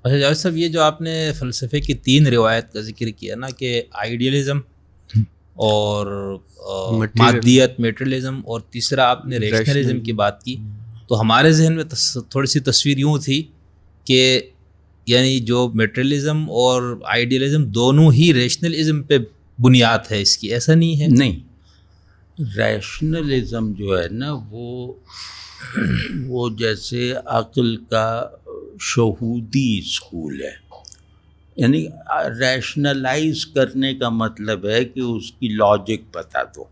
اچھا جاوید صاحب، یہ جو آپ نے فلسفے کی 3 روایت کا ذکر کیا نا، کہ آئیڈیلزم اور مادیت میٹریلزم، اور تیسرا آپ نے ریشنلزم کی بات کی، تو ہمارے ذہن میں تھوڑی سی تصویر یوں تھی کہ یعنی جو میٹریلزم اور آئیڈیلزم دونوں ہی ریشنلزم پہ بنیاد ہے اس کی، ایسا نہیں ہے؟ نہیں، ریشنلزم جو ہے نا وہ جیسے عقل کا شہودی اسکول ہے، یعنی ریشنلائز کرنے کا مطلب ہے کہ اس کی لاجک بتا دو.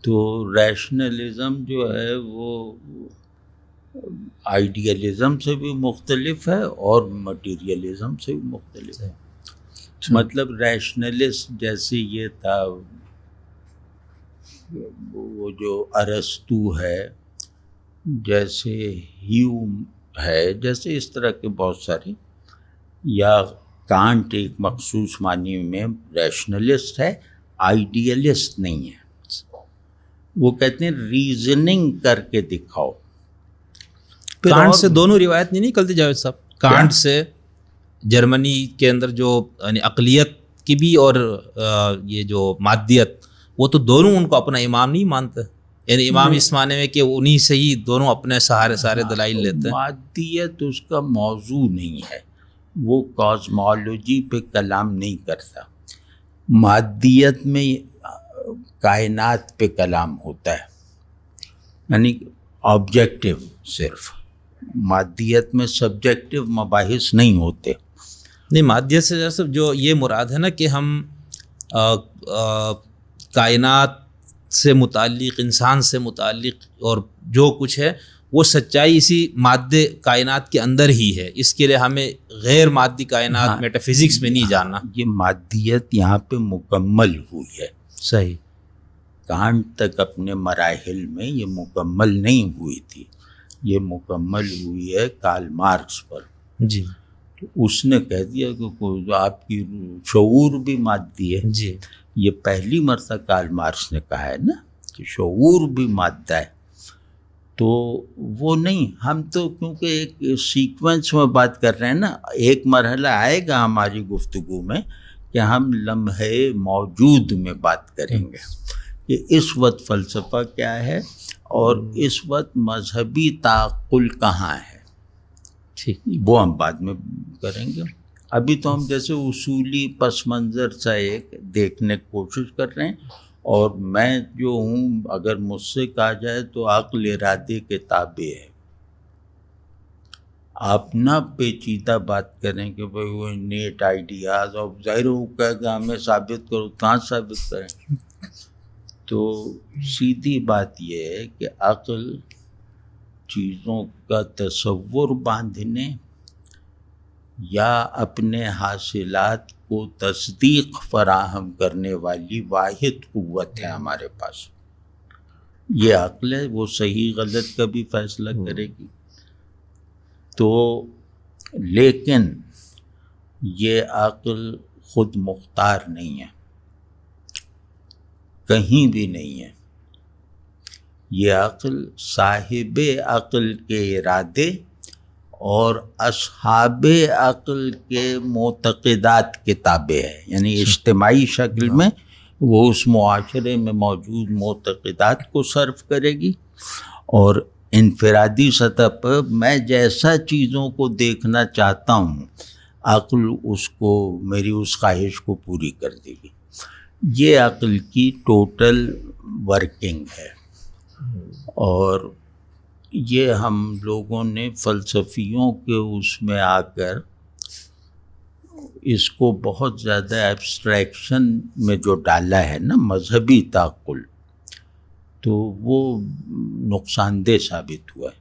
تو ریشنلزم جو ہے وہ آئیڈیلزم سے بھی مختلف ہے اور مٹیریلزم سے بھی مختلف ہے. مطلب ریشنلسٹ جیسے یہ تھا، وہ جو ارسطو ہے، جیسے ہیوم ہے، جیسے اس طرح کے بہت سارے، یا کانٹ ایک مخصوص معنی میں ریشنلسٹ ہے، آئیڈیلسٹ نہیں ہے. وہ کہتے ہیں ریزننگ کر کے دکھاؤ. کانٹ سے دونوں روایت نہیں نکلتی جاوید صاحب؟ کانٹ سے جرمنی کے اندر جو یعنی عقلیت کی بھی اور یہ جو مادیت، وہ تو دونوں ان کو اپنا امام نہیں مانتے، یعنی امام اس معنی میں کہ انہی سے ہی دونوں اپنے سارے دلائل لیتے ہیں. مادیت اس کا موضوع نہیں ہے، وہ کازمالوجی پہ کلام نہیں کرتا. مادیت میں کائنات پہ کلام ہوتا ہے، یعنی آبجیکٹو. صرف مادیت میں سبجیکٹو مباحث نہیں ہوتے. نہیں، مادیت سے جیسے جو یہ مراد ہے نا کہ ہم کائنات سے متعلق، انسان سے متعلق اور جو کچھ ہے وہ سچائی اسی مادے کائنات کے اندر ہی ہے، اس کے لیے ہمیں غیر مادی کائنات میٹا فزکس میں نہیں جاننا. یہ مادیت یہاں پہ مکمل ہوئی ہے. صحیح. کانٹ تک اپنے مراحل میں یہ مکمل نہیں ہوئی تھی، یہ مکمل ہوئی ہے کارل مارکس پر. جی. تو اس نے کہہ دیا کہ آپ کی شعور بھی مادی ہے. جی. یہ پہلی مرتبہ کارل مارکس نے کہا ہے نا کہ شعور بھی مادہ ہے. تو وہ نہیں، ہم تو کیونکہ ایک سیکوینس میں بات کر رہے ہیں نا، ایک مرحلہ آئے گا ہماری گفتگو میں کہ ہم لمحے موجود میں بات کریں گے کہ اس وقت فلسفہ کیا ہے اور اس وقت مذہبی تعقل کہاں ہے. ٹھیک، وہ ہم بعد میں کریں گے. ابھی تو ہم جیسے اصولی پس منظر سا ایک دیکھنے کی کوشش کر رہے ہیں. اور میں جو ہوں، اگر مجھ سے کہا جائے تو عقل ارادے کے تابع ہے. آپ نہ پیچیدہ بات کریں کہ بھائی وہ نیٹ آئیڈیاز، اور ظاہر ہو کہ ہمیں ثابت کرو، کہاں ثابت کریں. تو سیدھی بات یہ ہے کہ عقل چیزوں کا تصور باندھنے یا اپنے حاصلات کو تصدیق فراہم کرنے والی واحد قوت ہے ہمارے پاس. یہ عقل ہے، وہ صحیح غلط کا بھی فیصلہ کرے گی. تو لیکن یہ عقل خود مختار نہیں ہے، کہیں بھی نہیں ہے. یہ عقل صاحب عقل کے ارادے اور اصحاب عقل کے معتقدات کے تابع ہے. یعنی اجتماعی شکل میں وہ اس معاشرے میں موجود معتقدات کو صرف کرے گی، اور انفرادی سطح پر میں جیسا چیزوں کو دیکھنا چاہتا ہوں، عقل اس کو، میری اس خواہش کو پوری کر دے گی. یہ عقل کی ٹوٹل ورکنگ ہے. اور یہ ہم لوگوں نے فلسفیوں کے اس میں آ کر اس کو بہت زیادہ ایبسٹریکشن میں جو ڈالا ہے نا، مذہبی تعقل، تو وہ نقصان دہ ثابت ہوا ہے.